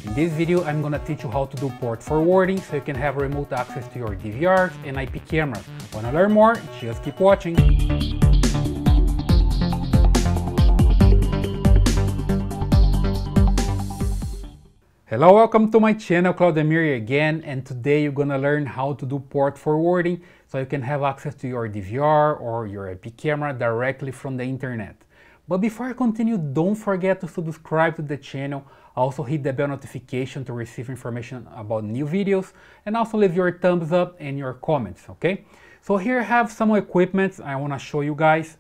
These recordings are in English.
In this video, I'm gonna teach you how to do port forwarding so you can have remote access to your DVRs and IP cameras. Wanna learn more? Just keep watching. Hello, welcome to my channel, Claudemir again, and today you're gonna learn how to do port forwarding so you can have access to your DVR or your IP camera directly from the internet. But before I continue, don't forget to subscribe to the channel, also hit the bell notification to receive information about new videos, and also leave your thumbs up and your comments, okay? So here I have some equipment I want to show you guys.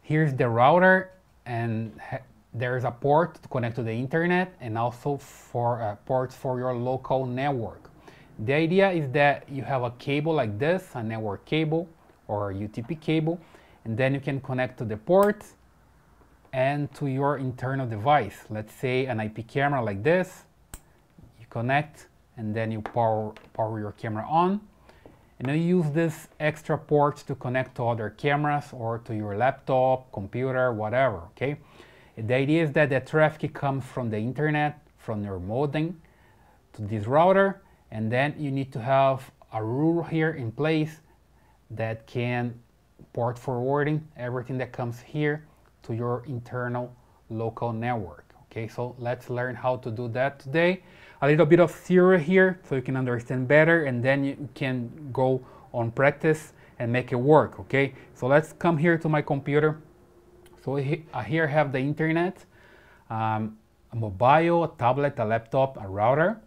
Here's the router, and there's a port to connect to the internet, and also for ports for your local network. The idea is that you have a cable like this, a network cable or a UTP cable, and then you can connect to the port and to your internal device. Let's say an IP camera like this. You connect and then you power your camera on, and then you use this extra ports to connect to other cameras or to your laptop, computer, whatever, okay? The idea is that the traffic comes from the internet, from your modem to this router, and then you need to have a rule here in place that can port forwarding everything that comes here to your internal local network. Okay, so let's learn how to do that today. A little bit of theory here so you can understand better, and then you can go on practice and make it work. Okay, so let's come here to my computer. So here I have the internet, a mobile, a tablet, a laptop, a router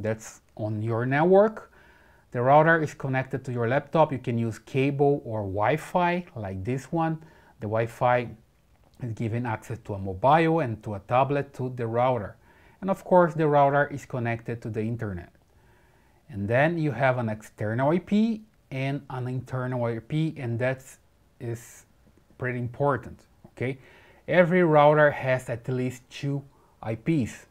that's on your network. The router is connected to your laptop. You can use cable or Wi-Fi like this one. The Wi-Fi is giving access to a mobile and to a tablet to the router. And of course, the router is connected to the internet. And then you have an external IP and an internal IP, and that is pretty important. Okay, every router has at least 2 IPs.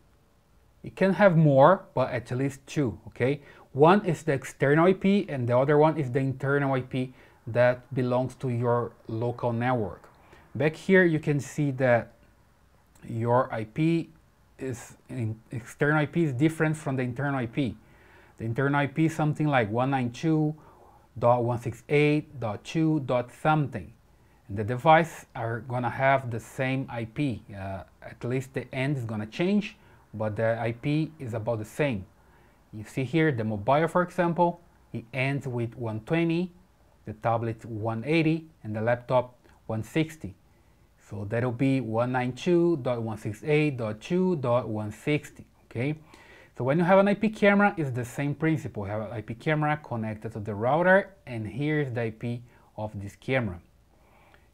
It can have more, but at least 2. Okay, one is the external IP and the other one is the internal IP that belongs to your local network. Back here you can see that your IP is external IP is different from the internal IP. The internal IP is something like 192.168.2. something. And the devices are gonna have the same IP. At least the end is gonna change, but the IP is about the same. You see here the mobile, for example, it ends with 120, the tablet 180, and the laptop 160. So that'll be 192.168.2.160, okay? So when you have an IP camera, it's the same principle. You have an IP camera connected to the router, and here's the IP of this camera.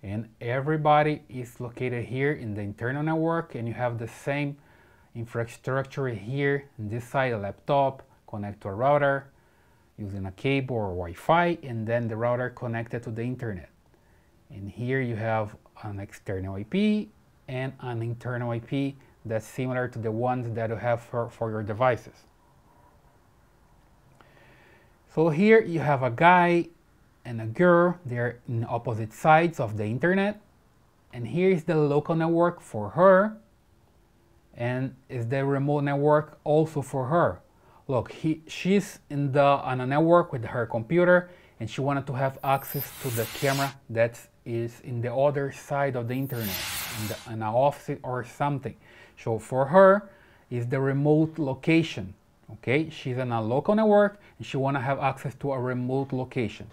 And everybody is located here in the internal network, and you have the same infrastructure here in this side, a laptop, connect to a router using a cable or Wi-Fi, and then the router connected to the internet. And here you have an external IP and an internal IP that's similar to the ones that you have for your devices. So here you have a guy and a girl. They're in opposite sides of the internet, and here is the local network for her, and is the remote network also for her. Look, she's on a network with her computer, and she wanted to have access to the camera that is in the other side of the internet, in an office or something. So for her is the remote location. Okay, she's on a local network and she want to have access to a remote location.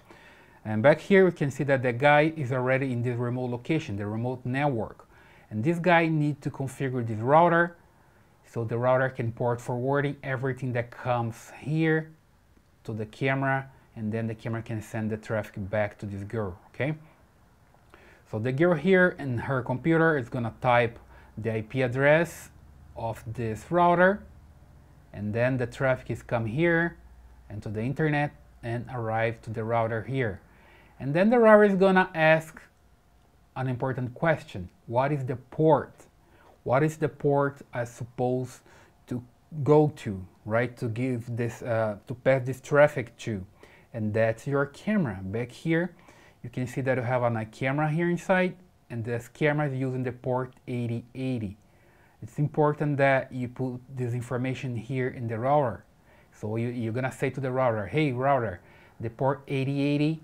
And back here we can see that the guy is already in this remote location, the remote network. And this guy needs to configure this router so the router can port forwarding everything that comes here to the camera, and then the camera can send the traffic back to this girl, okay? So the girl here in her computer is gonna type the IP address of this router, and then the traffic is come here and to the internet and arrive to the router here. And then the router is gonna ask an important question. What is the port? What is the port I'm supposed to go to, right? To give this, to pass this traffic to. And that's your camera. Back here, you can see that you have a camera here inside, and this camera is using the port 8080. it's important that you put this information here in the router. So you're gonna say to the router, hey router, the port 8080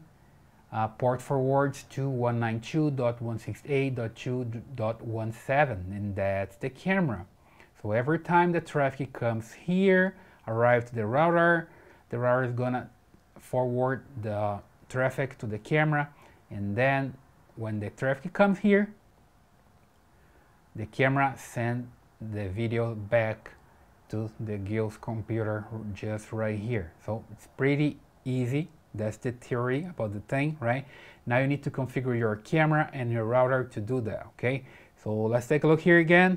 port forwards to 192.168.2.17, and that's the camera. So every time the traffic comes here, arrive to the router is gonna forward the traffic to the camera, and then when the traffic comes here, the camera sends the video back to the Gil's computer just right here. So it's pretty easy. That's the theory about the thing, right? Now you need to configure your camera and your router to do that, okay? So let's take a look here again.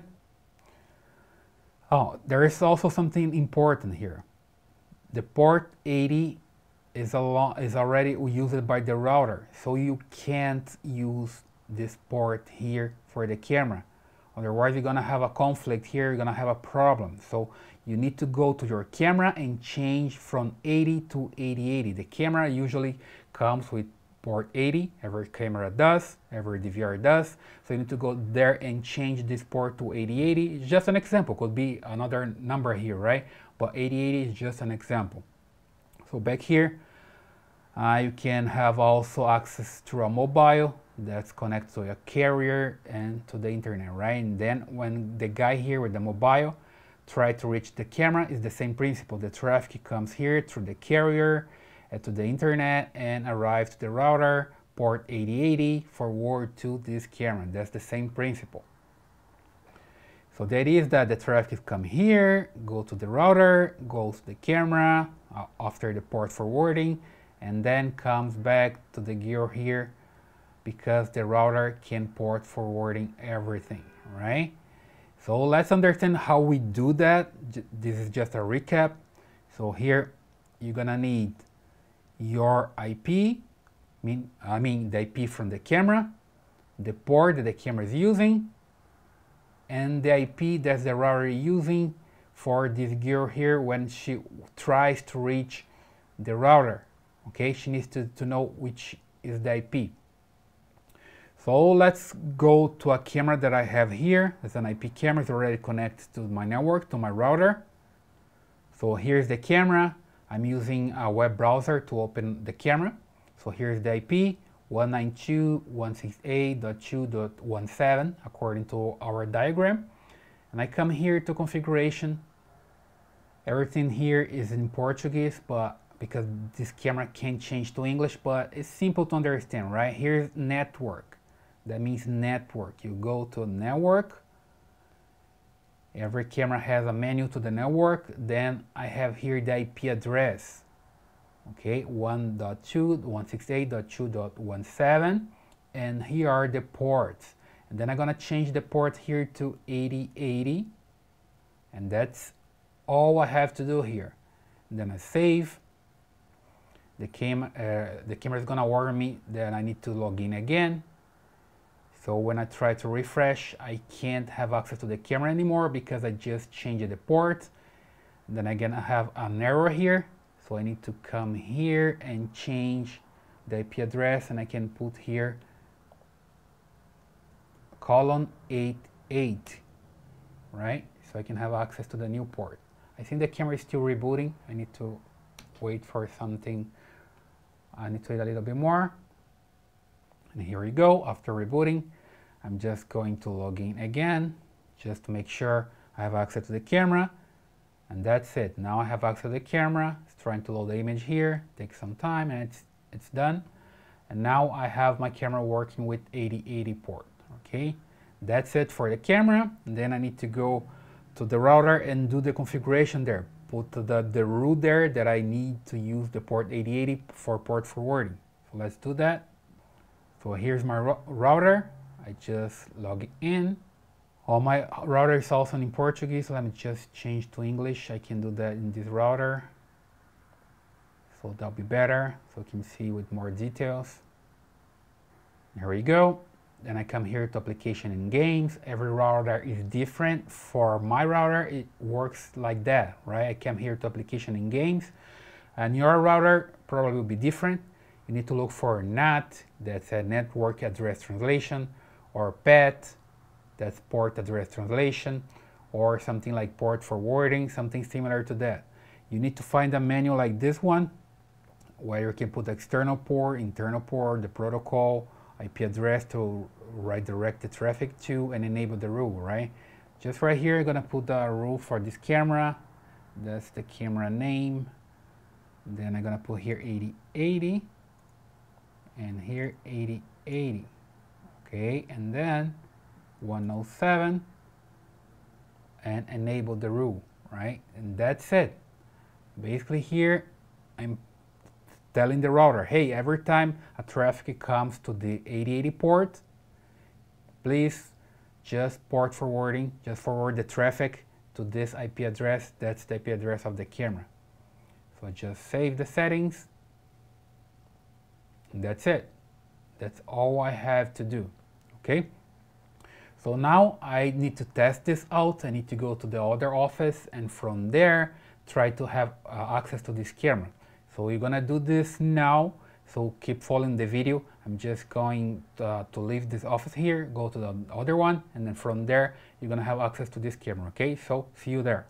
Oh, there is also something important here. The port 80 is already used by the router, so you can't use this port here for the camera. Otherwise, you're gonna have a conflict here, you're gonna have a problem. So you need to go to your camera and change from 80 to 8080. The camera usually comes with port 80, every camera does, every DVR does. So you need to go there and change this port to 8080. It's just an example, could be another number here, right? But 8080 is just an example. So back here, you can have also access to a mobile that's connected to a carrier and to the internet, right? And then when the guy here with the mobile try to reach the camera, it's the same principle. The traffic comes here through the carrier to the internet and arrives to the router, port 8080, forward to this camera. That's the same principle. So that is that the traffic come here, go to the router, goes to the camera after the port forwarding, and then comes back to the gear here, because the router can port forwarding everything, right? So let's understand how we do that. This is just a recap. So here you're gonna need your IP, I mean the IP from the camera, the port that the camera is using, and the IP that the router is using for this gear here when she tries to reach the router. Okay, she needs to know which is the IP. So let's go to a camera that I have here. It's an IP camera, it's already connected to my network, to my router. So here's the camera. I'm using a web browser to open the camera. So here's the IP, 192.168.2.17, according to our diagram. And I come here to configuration. Everything here is in Portuguese, but because this camera can change to English, but it's simple to understand, right? Here's network. That means network. You go to network. Every camera has a menu to the network. Then I have here the IP address. Okay, 1.2.168.2.17. And here are the ports. And then I'm gonna change the port here to 8080. And that's all I have to do here. And then I save. The camera is gonna warn me that I need to log in again. So when I try to refresh, I can't have access to the camera anymore because I just changed the port. Then again, I have an error here. So I need to come here and change the IP address, and I can put here colon 88, right? So I can have access to the new port. I think the camera is still rebooting. I need to wait for something. I need to wait a little bit more. And here we go. After rebooting, I'm just going to log in again, just to make sure I have access to the camera. And that's it. Now I have access to the camera. It's trying to load the image here. Takes some time, and it's done. And now I have my camera working with 8080 port. Okay, that's it for the camera. And then I need to go to the router and do the configuration there. Put the route there that I need to use the port 8080 for port forwarding. So let's do that. So here's my router. I just log in. Oh, my router is also in Portuguese. Let me just change to English. I can do that in this router. So that'll be better, so you can see with more details. Here we go. Then I come here to application and games. Every router is different. For my router, it works like that, right? I come here to application and games. And your router probably will be different. You need to look for NAT, that's a network address translation, or PAT, that's port address translation, or something like port forwarding, something similar to that. You need to find a menu like this one, where you can put the external port, internal port, the protocol, IP address to redirect the traffic to, and enable the rule, right? Just right here, I'm gonna put the rule for this camera. That's the camera name. Then I'm gonna put here 8080, and here 8080. Okay, and then 107, and enable the rule, right? And that's it. Basically here, I'm telling the router, hey, every time a traffic comes to the 8080 port, please just port forwarding, just forward the traffic to this IP address. That's the IP address of the camera. So just save the settings. And that's it. That's all I have to do, okay? So now I need to test this out. I need to go to the other office, and from there, try to have access to this camera. So we're gonna do this now. So keep following the video. I'm just going to leave this office here, go to the other one, and then from there, you're gonna have access to this camera, okay? So see you there.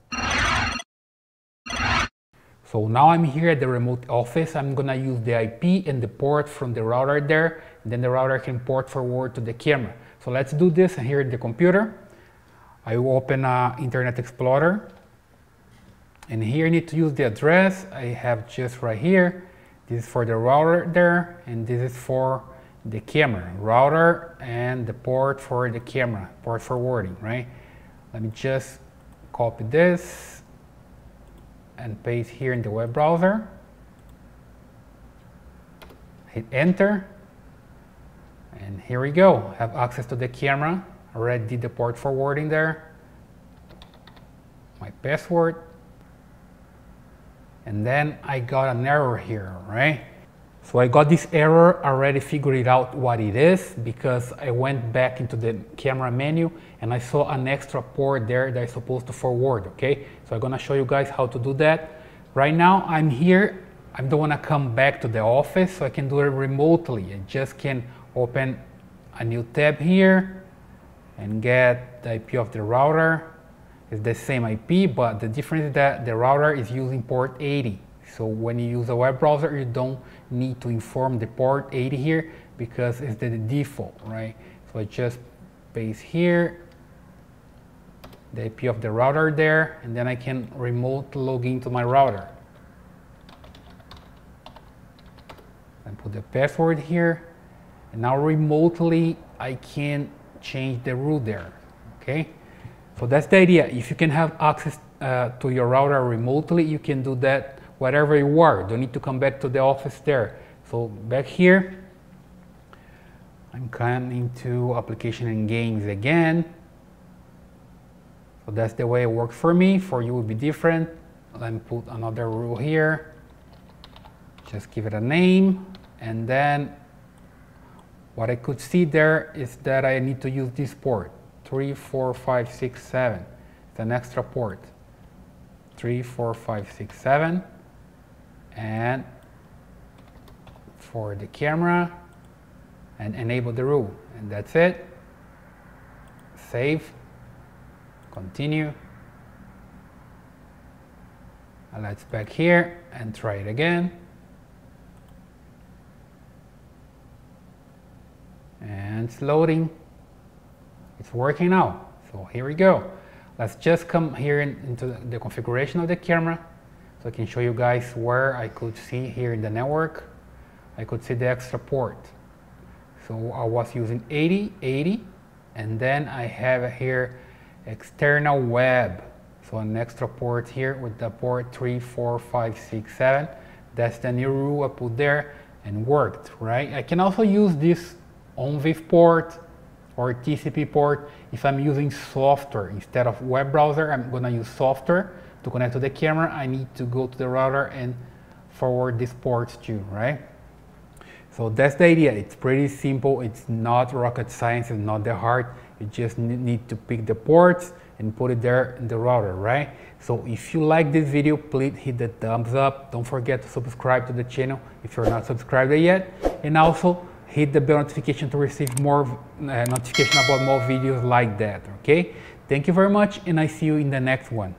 So now I'm here at the remote office. I'm gonna use the IP and the port from the router there, and then the router can port forward to the camera. So let's do this here at the computer. I will open Internet Explorer, and here I need to use the address I have just right here. This is for the router there, and this is for the camera. Router and the port for the camera, port forwarding, right? Let me just copy this and paste here in the web browser. Hit enter, and here we go. Have access to the camera. Already did the port forwarding there. My password. And then I got an error here, right? So I got this error, already figured out what it is, because I went back into the camera menu and I saw an extra port there that is supposed to forward, okay? So I'm gonna show you guys how to do that. Right now I'm here, I don't wanna come back to the office, so I can do it remotely. I just can open a new tab here and get the IP of the router. It's the same IP, but the difference is that the router is using port 80. So when you use a web browser, you don't need to inform the port 80 here, because it's the default, right? So I just paste here the IP of the router there, and then I can remote log into my router. And put the password here, and now remotely I can change the route there, okay? So that's the idea. If you can have access to your router remotely, you can do that wherever you are. Don't need to come back to the office there. So back here, I'm coming to application and games again. So that's the way it works for me. For you, it will be different. Let me put another rule here. Just give it a name. And then what I could see there is that I need to use this port. 3, 4, 5, 6, 7. It's an extra port. 3, 4, 5, 6, 7. And for the camera, and enable the rule. And that's it. Save. Continue. And let's back here and try it again. And it's loading. It's working now. So here we go. Let's just come here into the configuration of the camera, so I can show you guys where I could see here in the network. I could see the extra port. So I was using 8080, and then I have here external web. So an extra port here with the port 3, 4, 5, 6, 7. That's the new rule I put there, and worked, right? I can also use this OnVIF port or TCP port if I'm using software. Instead of web browser, I'm gonna use software to connect to the camera. I need to go to the router and forward these ports to, right? So that's the idea. It's pretty simple. It's not rocket science. It's not that hard. You just need to pick the ports and put it there in the router, right? So if you like this video, please hit the thumbs up. Don't forget to subscribe to the channel if you're not subscribed yet. And also hit the bell notification to receive more notification about more videos like that, okay? Thank you very much, and I see you in the next one.